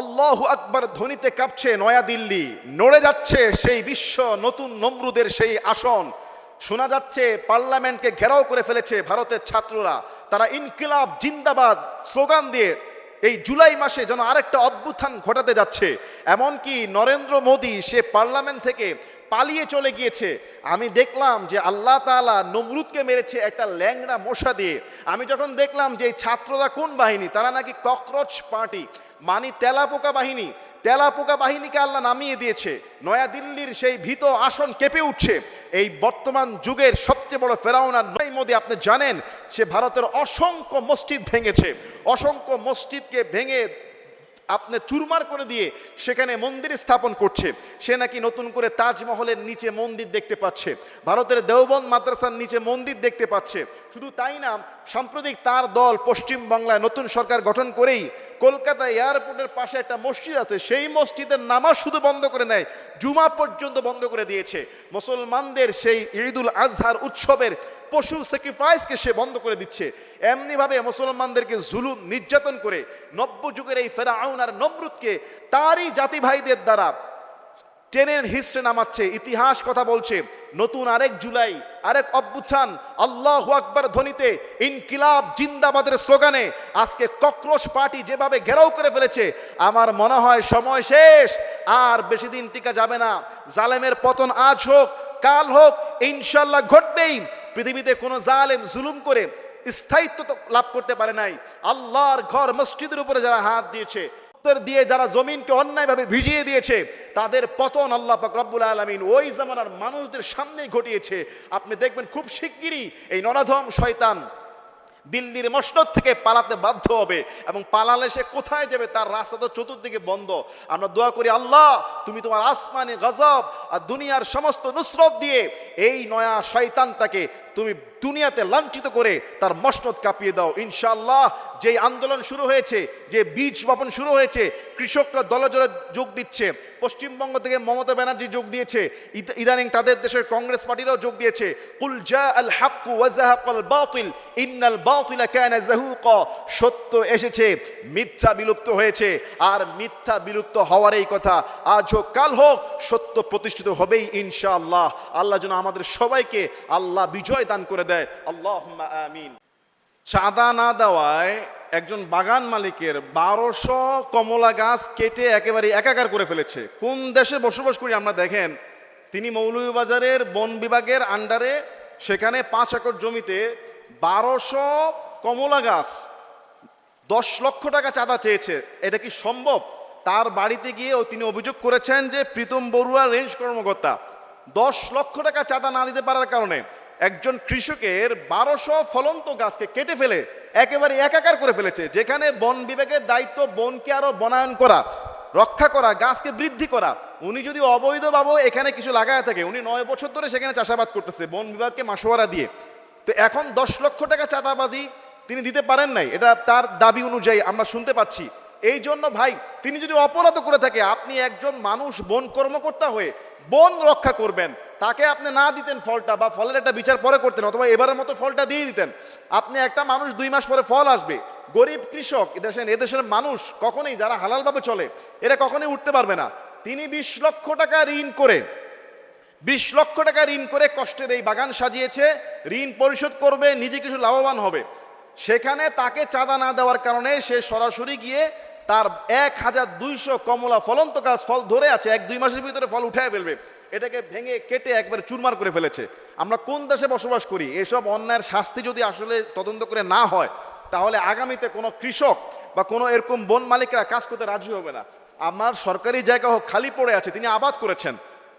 আল্লাহু আকবার ধ্বনিতে কাঁপছে নয়াদিল্লি, নড়ে যাচ্ছে সেই বিশ্ব নতুন নমরুদের সেই আসন। শোনা যাচ্ছে পার্লামেন্টকে ঘেরাও করে ফেলেছে ভারতের ছাত্ররা। তারা ইনকিলাব জিন্দাবাদ স্লোগান দিয়ে এই জুলাই মাসে যেন আরেকটা অভ্যুত্থান ঘটাতে যাচ্ছে। এমনকি নরেন্দ্র মোদী সে পার্লামেন্ট থেকে পালিয়ে চলে গিয়েছে। আমি দেখলাম যে আল্লাহ তাআলা নমরুদকে মেরেছে একটা ল্যাংড়া মশা দিয়ে। আমি যখন দেখলাম যে এই ছাত্ররা কোন বাহিনী, তারা নাকি ককরোচ পার্টি, মানে তেলাপোকা বাহিনী। তেলাপোকা বাহিনীকে আল্লাহ নামিয়ে দিয়েছে। নয়াদিল্লির সেই ভীত আসন কেঁপে উঠছে। এই বর্তমান যুগের সবচেয়ে বড় ফেরাউন আর নরেন্দ্র মোদী, আপনি জানেন সে ভারতের অসংখ্য মসজিদ ভেঙেছে। অসংখ্য মসজিদকে ভেঙে আপনি চুরমার করে দিয়ে সেখানে মন্দির স্থাপন করছে। সে নাকি নতুন করে তাজমহলের নিচে মন্দির দেখতে পাচ্ছে, ভারতের দেওবন্দ মাদ্রাসার নিচে মন্দির দেখতে পাচ্ছে। শুধু তাই না, সাম্প্রতিক তার দল পশ্চিম বাংলায় নতুন সরকার গঠন করেই কলকাতা এয়ারপোর্টের পাশে একটা মসজিদ আছে, সেই মসজিদের নামাজ শুধু বন্ধ করে নেয়, জুমা পর্যন্ত বন্ধ করে দিয়েছে। মুসলমানদের সেই ঈদুল আজহার উৎসবের পশু স্যাক্রিফাইসকে সে বন্ধ করে দিচ্ছে। এমনিভাবে মুসলমানদেরকে জুলুম নির্যাতন করে নব্য যুগের এই ফেরাউন আর নমরুদকে তারই জাতি ভাইদের দ্বারা টেনের হিস্ট্রি নামাচ্ছে। ইতিহাস কথা বলছে নতুন আরেক জুলাই, আরেক অভ্যুত্থান আল্লাহু আকবার ধ্বনিতে, ইনকিলাব জিন্দাবাদের স্লোগানে আজকে ককরোচ পার্টি যেভাবে ঘেরাও করে ফেলেছে, আমার মনে হয় সময় শেষ, আর বেশি দিন টিকা যাবে না। জালেমের পতন আজ হোক কাল হোক ইনশাল্লাহ ঘটবেই। পৃথিবীতে কোনো জালেম জুলুম করে স্থায়িত্ব তো লাভ করতে পারে নাই। আল্লাহর ঘর মসজিদের উপরে যারা হাত দিয়েছে, দিয়ে যারা জমিনকে অন্যায়ভাবে ভিজিয়ে দিয়েছে, তাদের পতন আল্লাহ পাক রব্বুল আলামিন ওই জামানার মানুষদের সামনেই ঘটিয়েছে। আপনি দেখবেন খুব শিগগিরই এই নরাধম শয়তান দিল্লির মসনদ থেকে পালাতে বাধ্য হবে, এবং পালালে সে কোথায় যাবে তার রাস্তা তো চতুর্দিকে বন্ধ। আমরা দোয়া করি, আল্লাহ তুমি তোমার আসমানি গজব আর দুনিয়ার সমস্ত নুসরত দিয়ে এই নয়া শয়তানটাকে তুমি দুনিয়াতে লাঞ্ছিত করে তার মসনদ কাঁপিয়ে দাও ইনশাআল্লাহ। যেই আন্দোলন শুরু হয়েছে, যে বীজ বপন শুরু হয়েছে, কৃষকরা দলে দলে যোগ দিচ্ছে। পশ্চিমবঙ্গ থেকে মমতা ব্যানার্জি যোগ দিয়েছে, ইদানিং তাদের দেশের কংগ্রেস পার্টিরাও যোগ দিয়েছে। কুল জা আল হাক্কু ওয়া যাহাকাল বাতিল ইন্নাল বাতিলা কানা যাহুকা। সত্য এসেছে, মিথ্যা বিলুপ্ত হয়েছে, আর মিথ্যা বিলুপ্ত হওয়ারই কথা। আজ হোক কাল হোক সত্য প্রতিষ্ঠিত হবেই ইনশাআল্লাহ। আল্লাহ যেন আমাদের সবাইকে আল্লাহ বিজয় দান করে দেয়, আল্লাহুম্মা আমিন। চাঁদা না দেওয়ায় একজন বাগান মালিকের 1200 কমলা গাছ কেটে একেবারে একাকার করে ফেলেছে। কোন দেশে বসবাস করি আমরা দেখেন। তিনি মৌলভীবাজারের বন বিভাগের আন্ডারে সেখানে 5 একর জমিতে 1200 কমলা গাছ, 10 লক্ষ টাকা চাঁদা চেয়েছে। এটা কি সম্ভব? তার বাড়িতে গিয়ে তিনি অভিযোগ করেছেন যে প্রীতম বড়ুয়া রেঞ্জ কর্মকর্তা 10 লক্ষ টাকা চাঁদা না দিতে পারার কারণে একজন কৃষকের 1200 ফলন্ত গাছকে কেটে ফেলে একেবারে একাকার করে ফেলেছে। যেখানে বন বিভাগের দায়িত্ব বনকে আরো বনায়ন করা, রক্ষা করা, গাছকে বৃদ্ধি করা, উনি যদি অবৈধভাবে এখানে কিছু লাগায় থাকে, উনি 9 বছর ধরে সেখানে চাষাবাদ করতেছে বন বিভাগকে মাসোয়ারা দিয়ে, তো এখন 10 লক্ষ টাকা চাঁদাবাজি তিনি দিতে পারেন নাই, এটা তার দাবি অনুযায়ী আমরা শুনতে পাচ্ছি। এই জন্য ভাই, তিনি যদি অপরাধ করে থাকে, আপনি একজন মানুষ বন কর্মকর্তা হয়ে বন রক্ষা করবেন, তাকে আপনি না দিতেন ফলটা, বা ফলের একটা বিচার পরে করতেন, অথবা এবারের মতো ফলটা দিয়ে দিতেন। আপনি একটা মানুষ 2 মাস পরে ফল আসবে, গরিব কৃষক এদেশের মানুষ কখনোই, যারা হালালভাবে চলে, এরা কখনোই উঠতে পারবে না। তিনি 20 লক্ষ টাকা ঋণ করে 20 লক্ষ টাকা ঋণ করে কষ্টের এই বাগান সাজিয়েছে, ঋণ পরিশোধ করবে, নিজে কিছু লাভবান হবে। সেখানে তাকে চাঁদা না দেওয়ার কারণে সে সরাসরি গিয়ে তার 1200 কমলা ফলন্ত গাছ, ফল ধরে আছে, 1-2 মাসের ভিতরে ফল উঠায় ফেলবে, এটাকে ভেঙে কেটে একবার চুরমার করে ফেলেছে। আমরা কোন দেশে বসবাস করি? এসব অন্যায়ের শাস্তি যদি আসলে তদন্ত করে না হয়, তাহলে আগামীতে কোনো কৃষক বা কোনো এরকম বন মালিকরা কাজ করতে রাজি হবে না। আমার সরকারি জায়গা হোক খালি পড়ে আছে, তিনি আবাদ করেছেন,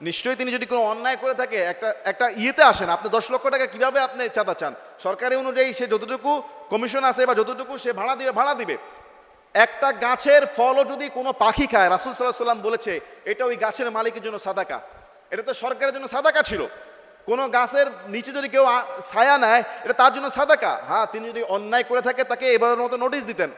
নিশ্চয়ই তিনি যদি কোনো অন্যায় করে থাকে একটা ইয়েতে আসেন। আপনি 10 লক্ষ টাকা কিভাবে আপনি চাঁদা চান? সরকারি অনুযায়ী সে যতটুকু কমিশন আছে বা যতটুকু সে ভাড়া দিবে। একটা গাছের ফলও যদি কোনো পাখি খায়, রাসূল সাল্লাল্লাহু আলাইহি ওয়াসাল্লাম বলেছে এটা ওই গাছের মালিকের জন্য সাদাকা। এটা তো সরকারের জন্য সাদাকা ছিল। কোনো গাছের নিচে যদি কেউ ছায়া নেয়, এটা তার জন্য সাদাকা। হ্যাঁ, তিনি যদি অন্যায় করে থাকে তাকে এবারের মতো নোটিশ দিতেন।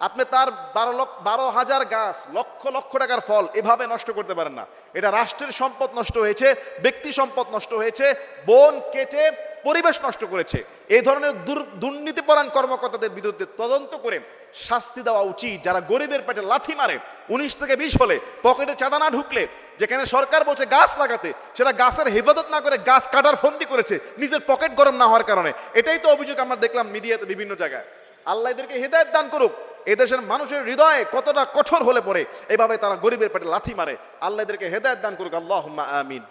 আপনি তার 12,000 গাছ, লক্ষ লক্ষ টাকার ফল এভাবে নষ্ট করতে পারেন না। এটা রাষ্ট্রের সম্পদ নষ্ট হয়েছে, ব্যক্তি সম্পদ নষ্ট হয়েছে। বন কেটে পরিবেশ নষ্ট করেছে। এই ধরনের দুর্নীতিপরায়ণ কর্মকর্তাদের বিরুদ্ধে তদন্ত করে শাস্তি দেওয়া উচিত। যারা গরিবের পেটে লাথি মারে, 19 থেকে 20 হলে পকেটে চাঁদা না ঢুকলে, যেখানে সরকার বলছে গাছ লাগাতে, সেটা গাছের হেফাজত না করে গাছ কাটার ফন্দি করেছে নিজের পকেট গরম না হওয়ার কারণে। এটাই তো অভিযোগ আমরা দেখলাম মিডিয়াতে বিভিন্ন জায়গায়। আল্লাহ এদেরকে হেদায়েত দান করুক। এদেশের মানুষের হৃদয়ে কতটা কঠোর হলে পরে এভাবে তারা গরিবের পেটে লাথি মারে। আল্লাহ এদেরকে হেদায়েত দান করুক। আল্লাহুম্মা আমিন।